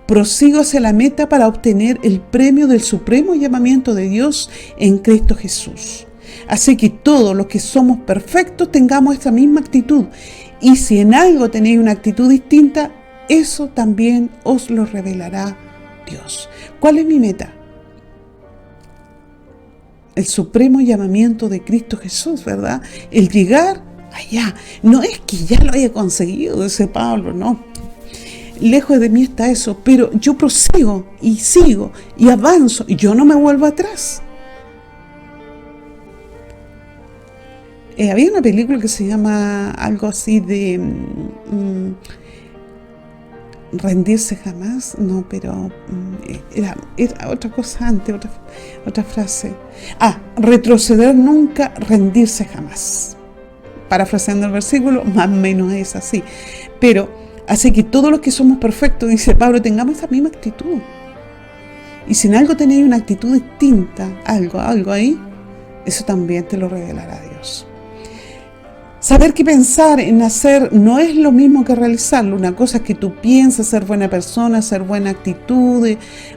Prosigo hacia la meta para obtener el premio del supremo llamamiento de Dios en Cristo Jesús. Así que todos los que somos perfectos tengamos esta misma actitud. Y si en algo tenéis una actitud distinta, eso también os lo revelará Dios. ¿Cuál es mi meta? El supremo llamamiento de Cristo Jesús, ¿verdad? El llegar allá. No es que ya lo haya conseguido, dice Pablo, no. Lejos de mí está eso, pero yo prosigo y sigo y avanzo y yo no me vuelvo atrás. Había una película que se llama algo así de rendirse jamás, no, pero era otra cosa antes, otra frase. Retroceder nunca, rendirse jamás. Parafraseando el versículo, más o menos es así. Pero, así que todos los que somos perfectos, dice Pablo, tengamos esa misma actitud. Y si en algo tenéis una actitud distinta, algo ahí, eso también te lo revelará Dios. Saber que pensar en hacer no es lo mismo que realizarlo. Una cosa es que tú piensas ser buena persona, ser buena actitud,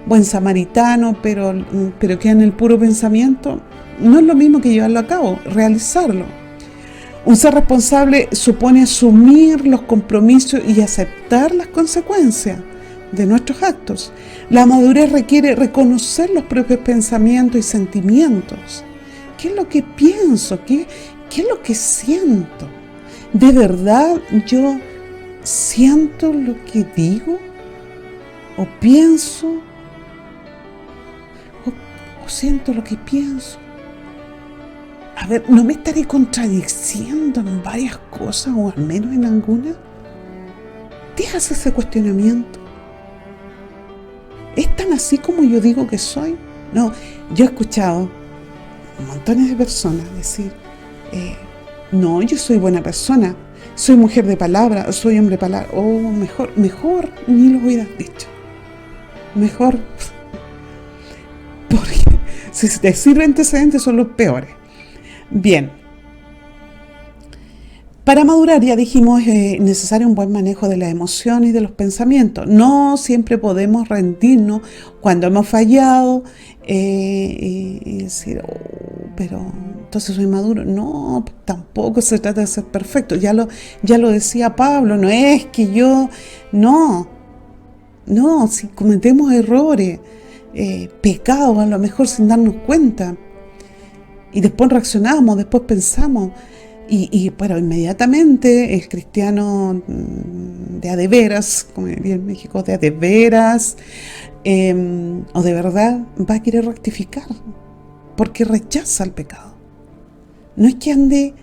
buen samaritano, pero queda en el puro pensamiento. No es lo mismo que llevarlo a cabo, realizarlo. Un ser responsable supone asumir los compromisos y aceptar las consecuencias de nuestros actos. La madurez requiere reconocer los propios pensamientos y sentimientos. ¿Qué es lo que pienso? ¿Qué es lo que siento? ¿De verdad yo siento lo que digo? ¿O pienso? ¿O siento lo que pienso? A ver, ¿no me estaré contradiciendo en varias cosas o al menos en alguna? Dejas ese cuestionamiento. ¿Es tan así como yo digo que soy? No, yo he escuchado montones de personas decir, no, yo soy buena persona, soy mujer de palabra, soy hombre de palabra. Mejor ni lo hubieras dicho. Mejor, porque si te sirve antecedentes son los peores. Bien, para madurar, ya dijimos, es necesario un buen manejo de las emociones y de los pensamientos. No siempre podemos rendirnos cuando hemos fallado y decir, pero entonces soy maduro. No, tampoco se trata de ser perfecto. Ya lo decía Pablo, no es que yo, no, si cometemos errores, pecados a lo mejor sin darnos cuenta, y después reaccionamos, después pensamos, pero inmediatamente el cristiano de a de veras, como diría en México, de a de veras, o de verdad, va a querer rectificar, porque rechaza el pecado. No es que ande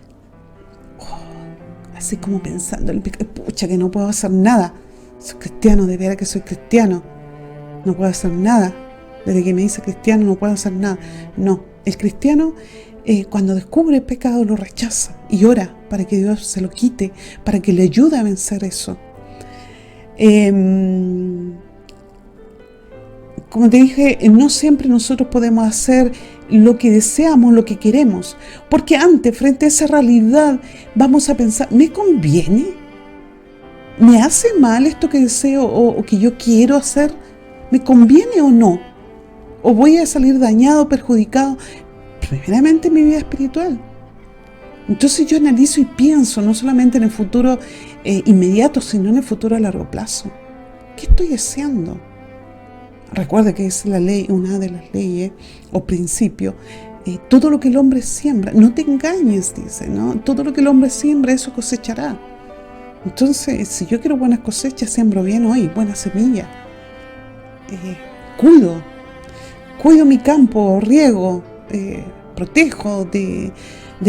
así como pensando en el pecado, pucha, que no puedo hacer nada, soy cristiano, de veras que soy cristiano, no puedo hacer nada, desde que me hice cristiano no puedo hacer nada. No, El cristiano, cuando descubre el pecado, lo rechaza y ora para que Dios se lo quite, para que le ayude a vencer eso. Como te dije, no siempre nosotros podemos hacer lo que deseamos, lo que queremos, porque antes, frente a esa realidad, vamos a pensar, ¿me conviene? ¿Me hace mal esto que deseo o que yo quiero hacer? ¿Me conviene o no? ¿O voy a salir dañado, perjudicado? Primeramente en mi vida espiritual. Entonces yo analizo y pienso, no solamente en el futuro inmediato, sino en el futuro a largo plazo. ¿Qué estoy haciendo? Recuerda que es la ley, una de las leyes o principios. Todo lo que el hombre siembra, no te engañes, dice, ¿no? Todo lo que el hombre siembra, eso cosechará. Entonces, si yo quiero buenas cosechas, siembro bien hoy, buena semilla. Cuido mi campo, riego, protejo de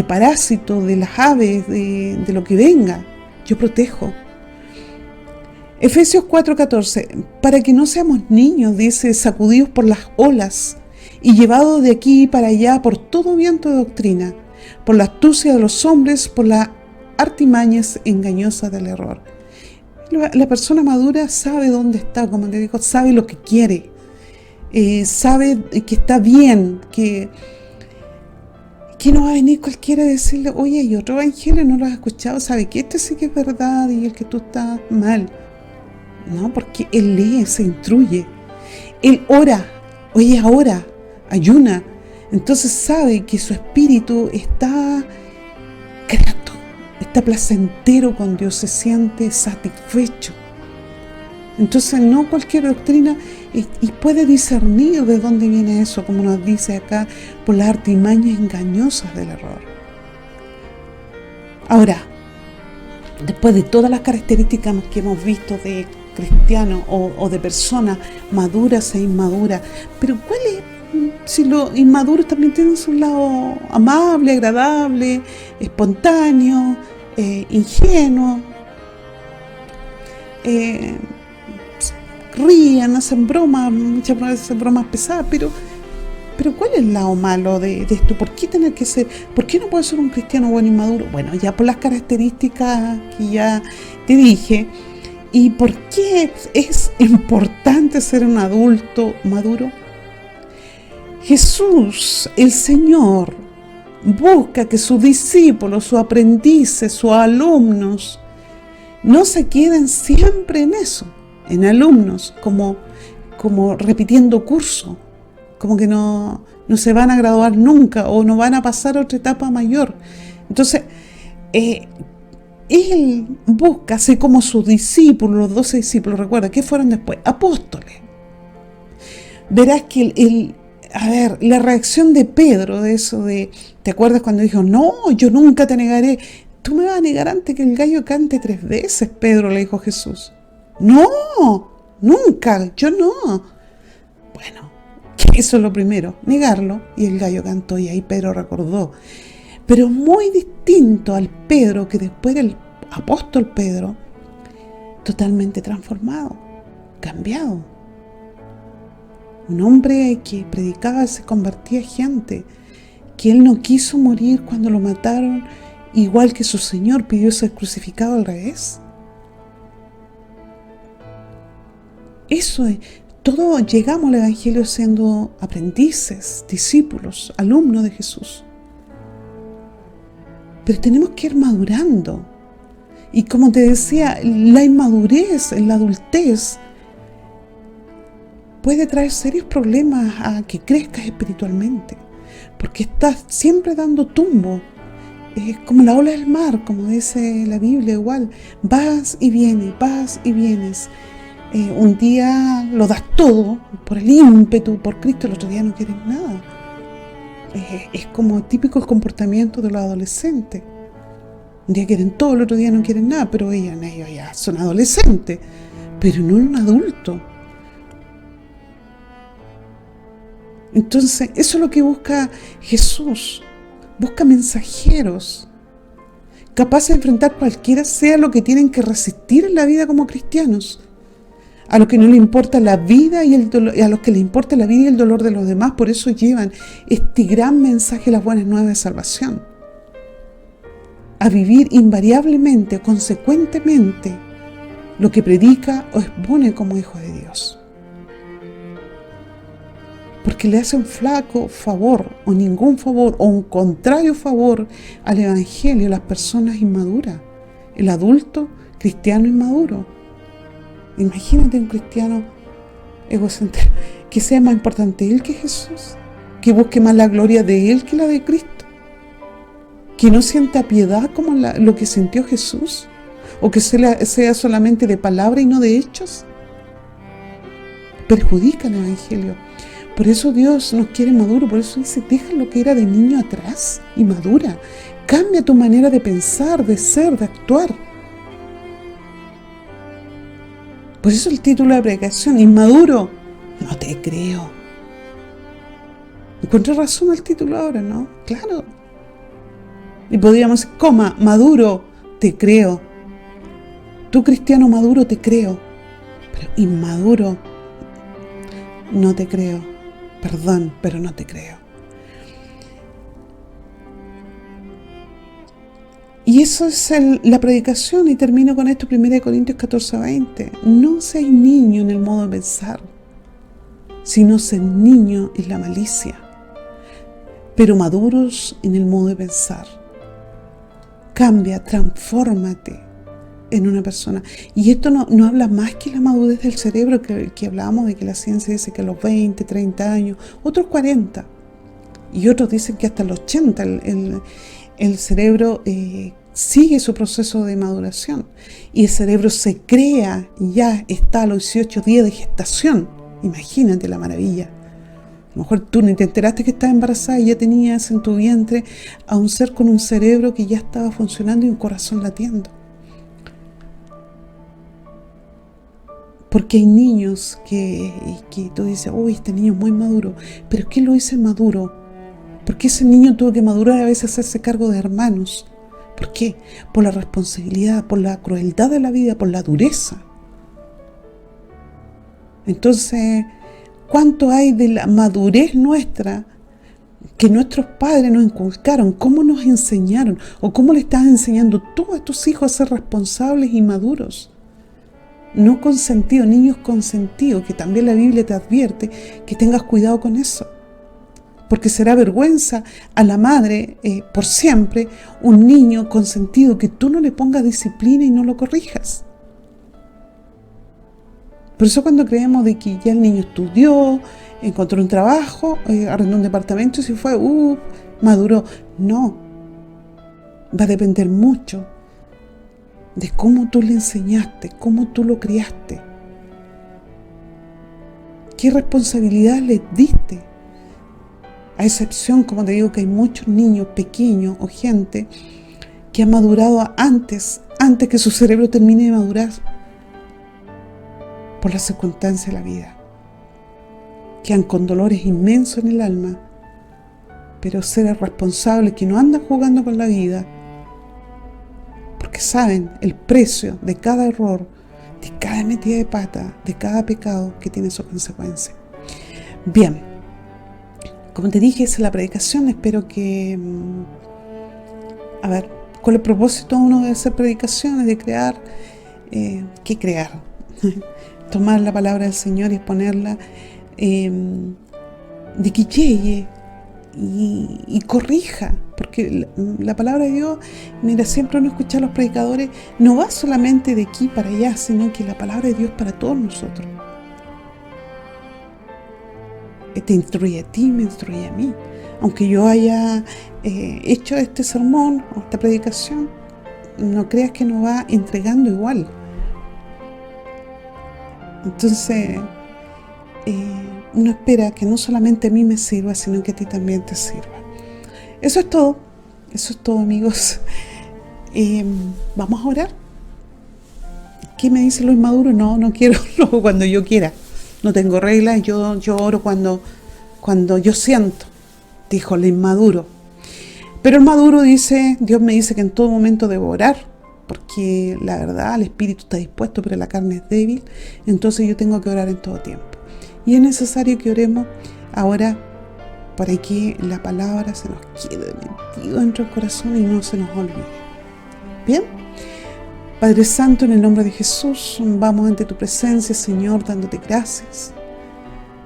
parásitos, de las aves, de lo que venga. Yo protejo. Efesios 4:14, para que no seamos niños, dice, sacudidos por las olas y llevados de aquí para allá por todo viento de doctrina, por la astucia de los hombres, por las artimañas engañosas del error. La persona madura sabe dónde está, como te digo, sabe lo que quiere, sabe que está bien, que no va a venir cualquiera a decirle, oye, hay otro evangelio, no lo has escuchado, sabe que este sí que es verdad y el que tú estás mal. No, porque él lee, se instruye, él ora, oye, ahora, ayuna, entonces sabe que su espíritu está grato, está placentero con Dios, se siente satisfecho. Entonces no cualquier doctrina, y puede discernir de dónde viene eso, como nos dice acá, por las artimañas engañosas del error. Ahora, después de todas las características que hemos visto de cristianos o de personas maduras e inmaduras, pero ¿cuál es? Si los inmaduros también tienen su lado amable, agradable, espontáneo, ingenuo, ríen, hacen bromas, muchas veces hacen bromas pesadas, pero ¿cuál es el lado malo de esto? ¿Por qué tener que ser? ¿Por qué no puedo ser un cristiano bueno y maduro? Bueno, ya por las características que ya te dije. ¿Y por qué es importante ser un adulto maduro? Jesús, el Señor, busca que sus discípulos, sus aprendices, sus alumnos, no se queden siempre en eso, en alumnos, como repitiendo curso, como que no se van a graduar nunca o no van a pasar a otra etapa mayor. Entonces, Él busca ser como sus discípulos, los 12 discípulos, recuerda, ¿qué fueron después? Apóstoles. Verás que la reacción de Pedro de eso, ¿te acuerdas cuando dijo, no, yo nunca te negaré? Tú me vas a negar antes que el gallo cante 3 veces, Pedro, le dijo Jesús. No, nunca, yo no. Bueno, eso es lo primero, negarlo, y el gallo cantó y ahí Pedro recordó. Pero muy distinto al Pedro que después era el apóstol Pedro, totalmente transformado, cambiado. Un hombre que predicaba, se convertía en gente, que él no quiso morir cuando lo mataron, igual que su Señor pidió ser crucificado al revés. Eso es, todos llegamos al Evangelio siendo aprendices, discípulos, alumnos de Jesús. Pero tenemos que ir madurando. Y como te decía, la inmadurez, la adultez, puede traer serios problemas a que crezcas espiritualmente. Porque estás siempre dando tumbo. Es como la ola del mar, como dice la Biblia igual. Vas y vienes, vas y vienes. Un día lo das todo por el ímpetu, por Cristo, el otro día no quieres nada. Es como típico el comportamiento de los adolescentes. Un día quieren todo, el otro día no quieren nada, pero ellos ya son adolescentes, pero no un adulto. Entonces, eso es lo que busca Jesús. Busca mensajeros capaces de enfrentar cualquiera sea lo que tienen que resistir en la vida como cristianos. A los que no les importa la vida y el dolor, a los que les importa la vida y el dolor de los demás, por eso llevan este gran mensaje de las buenas nuevas de salvación. A vivir invariablemente, consecuentemente, lo que predica o expone como hijo de Dios. Porque le hace un flaco favor, o ningún favor, o un contrario favor al Evangelio a las personas inmaduras. El adulto cristiano inmaduro. Imagínate un cristiano egocéntrico, que sea más importante él que Jesús, que busque más la gloria de él que la de Cristo, que no sienta piedad como lo que sintió Jesús, o que sea solamente de palabra y no de hechos. Perjudica el Evangelio. Por eso Dios nos quiere maduro, por eso dice, deja lo que era de niño atrás y madura. Cambia tu manera de pensar, de ser, de actuar. Por eso el título de la predicación, inmaduro, no te creo. Encontré razón al título ahora, ¿no? Claro. Y podríamos decir, maduro, te creo. Tú cristiano maduro, te creo. Pero inmaduro, no te creo. Perdón, pero no te creo. Y eso es la predicación, y termino con esto, 1 Corintios 14:20. No seáis niño en el modo de pensar, sino ser niño en la malicia, pero maduros en el modo de pensar. Cambia, transfórmate en una persona. Y esto no habla más que la madurez del cerebro, que hablábamos de que la ciencia dice que a los 20, 30 años, otros 40, y otros dicen que hasta los 80 el cerebro sigue su proceso de maduración, y el cerebro se crea, ya está a los 18 días de gestación. Imagínate la maravilla. A lo mejor tú ni te enteraste que estabas embarazada y ya tenías en tu vientre a un ser con un cerebro que ya estaba funcionando y un corazón latiendo. Porque hay niños que tú dices, uy, este niño es muy maduro. Pero ¿qué lo hice maduro? Porque ese niño tuvo que madurar, a veces hacerse cargo de hermanos. ¿Por qué? Por la responsabilidad, por la crueldad de la vida, por la dureza. Entonces, ¿cuánto hay de la madurez nuestra que nuestros padres nos inculcaron? ¿Cómo nos enseñaron? ¿O cómo le estás enseñando tú a tus hijos a ser responsables y maduros? No consentidos, niños consentidos, que también la Biblia te advierte que tengas cuidado con eso. Porque será vergüenza a la madre por siempre un niño consentido que tú no le pongas disciplina y no lo corrijas. Por eso cuando creemos de que ya el niño estudió, encontró un trabajo, arrendó un departamento y se fue, maduró. No, va a depender mucho de cómo tú le enseñaste, cómo tú lo criaste, qué responsabilidad le diste. A excepción, como te digo, que hay muchos niños pequeños o gente que ha madurado antes que su cerebro termine de madurar por las circunstancias de la vida. Quedan con dolores inmensos en el alma, pero seres responsables que no andan jugando con la vida, porque saben el precio de cada error, de cada metida de pata, de cada pecado que tiene su consecuencia. Bien. Como te dije, esa es la predicación. Espero que... ¿cuál es el propósito uno de hacer predicaciones? De crear... ¿qué crear? Tomar la palabra del Señor y exponerla, de que llegue y corrija. Porque la palabra de Dios, mira, siempre uno escucha a los predicadores, no va solamente de aquí para allá, sino que la palabra de Dios para todos nosotros. Te instruye a ti, me instruye a mí. Aunque yo haya hecho este sermón o esta predicación, no creas que nos va entregando igual. Entonces, uno espera que no solamente a mí me sirva, sino que a ti también te sirva. Eso es todo, amigos. Vamos a orar. ¿Qué me dice lo inmaduro? No quiero, cuando yo quiera. No tengo reglas, yo oro cuando yo siento, dijo el inmaduro. Pero el maduro dice, Dios me dice que en todo momento debo orar, porque la verdad el espíritu está dispuesto, pero la carne es débil. Entonces yo tengo que orar en todo tiempo. Y es necesario que oremos ahora para que la palabra se nos quede metido dentro del corazón y no se nos olvide. Bien, Padre Santo, en el nombre de Jesús, vamos ante tu presencia, Señor, dándote gracias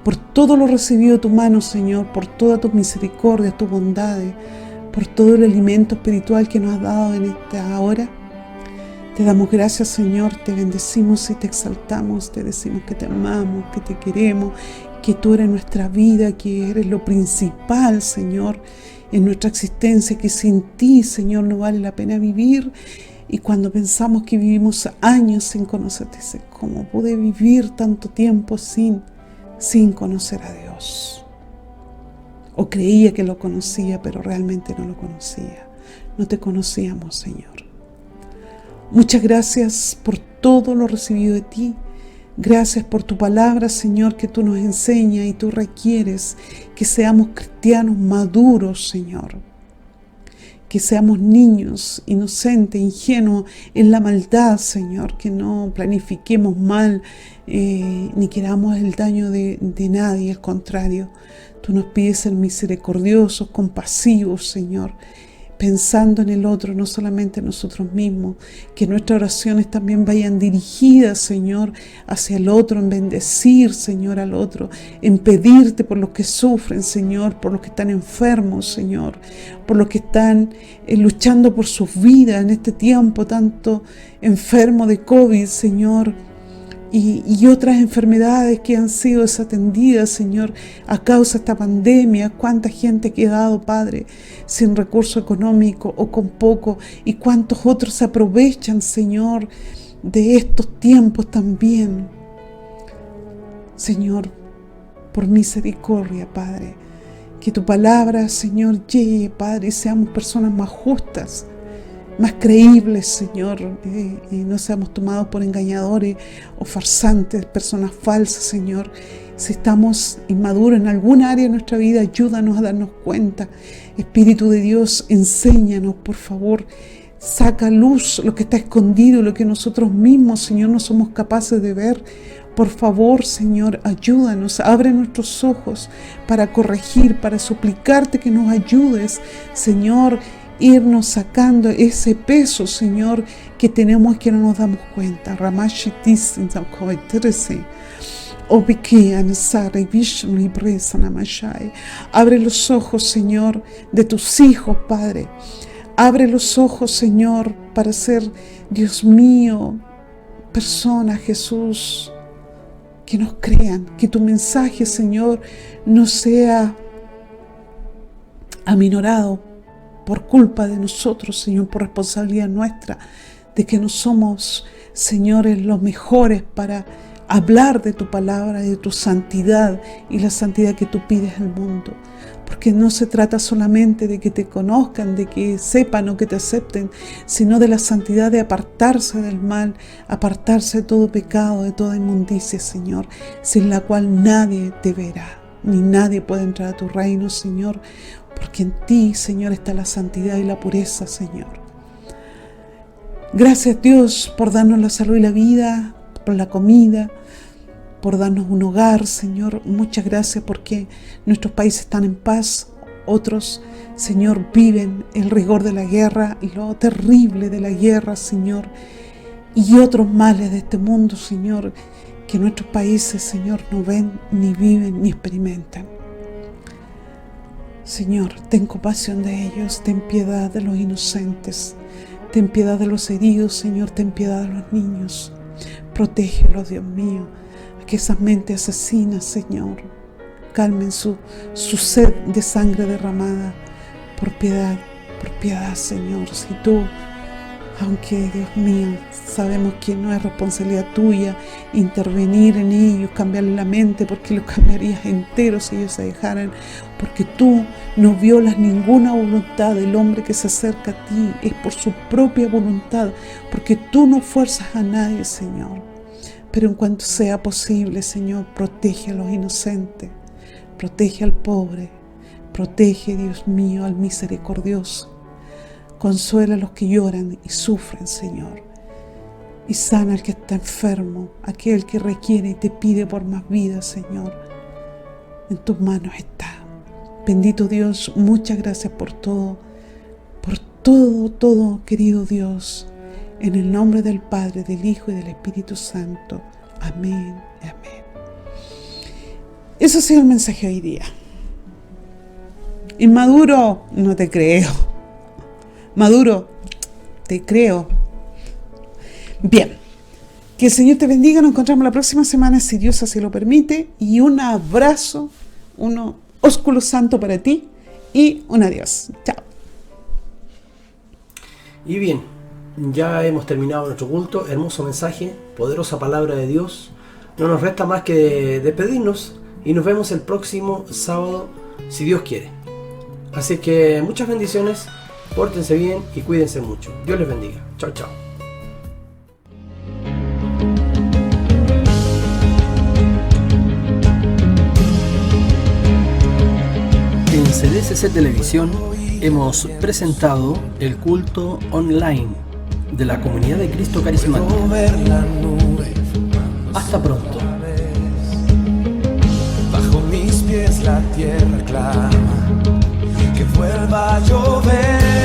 por todo lo recibido de tu mano, Señor, por toda tu misericordia, tus bondades, por todo el alimento espiritual que nos has dado en esta hora. Te damos gracias, Señor, te bendecimos y te exaltamos, te decimos que te amamos, que te queremos, que tú eres nuestra vida, que eres lo principal, Señor, en nuestra existencia, que sin ti, Señor, no vale la pena vivir. Y cuando pensamos que vivimos años sin conocerte, ¿cómo pude vivir tanto tiempo sin conocer a Dios? O creía que lo conocía, pero realmente no lo conocía. No te conocíamos, Señor. Muchas gracias por todo lo recibido de ti. Gracias por tu palabra, Señor, que tú nos enseñas y tú requieres que seamos cristianos maduros, Señor. Que seamos niños, inocentes, ingenuos en la maldad, Señor. Que no planifiquemos mal, ni queramos el daño de nadie. Al contrario, tú nos pides ser misericordiosos, compasivos, Señor. Pensando en el otro, no solamente en nosotros mismos, que nuestras oraciones también vayan dirigidas, Señor, hacia el otro, en bendecir, Señor, al otro, en pedirte por los que sufren, Señor, por los que están enfermos, Señor, por los que están luchando por sus vidas en este tiempo, tanto enfermo de COVID, Señor, y otras enfermedades que han sido desatendidas, Señor, a causa de esta pandemia. Cuánta gente ha quedado, Padre, sin recurso económico o con poco, y cuántos otros se aprovechan, Señor, de estos tiempos también. Señor, por misericordia, Padre, que tu palabra, Señor, llegue, Padre, y seamos personas más justas, más creíbles, Señor, y no seamos tomados por engañadores o farsantes, personas falsas, Señor. Si estamos inmaduros en alguna área de nuestra vida, ayúdanos a darnos cuenta. Espíritu de Dios, enséñanos, por favor. Saca a luz lo que está escondido, lo que nosotros mismos, Señor, no somos capaces de ver. Por favor, Señor, ayúdanos, abre nuestros ojos para corregir, para suplicarte que nos ayudes, Señor, irnos sacando ese peso, Señor, que tenemos y que no nos damos cuenta. Abre los ojos, Señor, de tus hijos, Padre. Abre los ojos, Señor, para ser, Dios mío, personas, Jesús, que nos crean, que tu mensaje, Señor, no sea aminorado por culpa de nosotros, Señor, por responsabilidad nuestra, de que no somos, señores, los mejores para hablar de tu palabra, de tu santidad y la santidad que tú pides al mundo. Porque no se trata solamente de que te conozcan, de que sepan o que te acepten, sino de la santidad de apartarse del mal, apartarse de todo pecado, de toda inmundicia, Señor, sin la cual nadie te verá, ni nadie puede entrar a tu reino, Señor, porque en ti, Señor, está la santidad y la pureza, Señor. Gracias, Dios, por darnos la salud y la vida, por la comida, por darnos un hogar, Señor. Muchas gracias porque nuestros países están en paz. Otros, Señor, viven el rigor de la guerra, lo terrible de la guerra, Señor, y otros males de este mundo, Señor, que nuestros países, Señor, no ven, ni viven, ni experimentan. Señor, ten compasión de ellos, ten piedad de los inocentes, ten piedad de los heridos, Señor, ten piedad de los niños. Protégelos, Dios mío, a que esas mentes asesinas, Señor, calmen su sed de sangre derramada. Por piedad, Señor. Si tú, aunque, Dios mío, sabemos que no es responsabilidad tuya intervenir en ellos, cambiarle la mente, porque lo cambiarías entero si ellos se dejaran, porque tú no violas ninguna voluntad del hombre que se acerca a ti, es por su propia voluntad, porque tú no fuerzas a nadie, Señor. Pero en cuanto sea posible, Señor, protege a los inocentes, protege al pobre, protege, Dios mío, al misericordioso. Consuela a los que lloran y sufren, Señor. Y sana al que está enfermo, aquel que requiere y te pide por más vida, Señor. En tus manos está. Bendito Dios, muchas gracias por todo, querido Dios. En el nombre del Padre, del Hijo y del Espíritu Santo. Amén y amén. Eso ha sido el mensaje hoy día. Inmaduro, no te creo. Maduro, te creo. Bien, que el Señor te bendiga. Nos encontramos la próxima semana, si Dios así lo permite. Y un abrazo, un ósculo santo para ti y un adiós. Chao. Y bien, ya hemos terminado nuestro culto. Hermoso mensaje, poderosa palabra de Dios. No nos resta más que despedirnos y nos vemos el próximo sábado, si Dios quiere. Así que muchas bendiciones, pórtense bien y cuídense mucho. Dios les bendiga. Chao, chao. En CDCC Televisión hemos presentado el culto online de la Comunidad de Cristo Carismático. Hasta pronto. Bajo mis pies la tierra clama que vuelva a llover.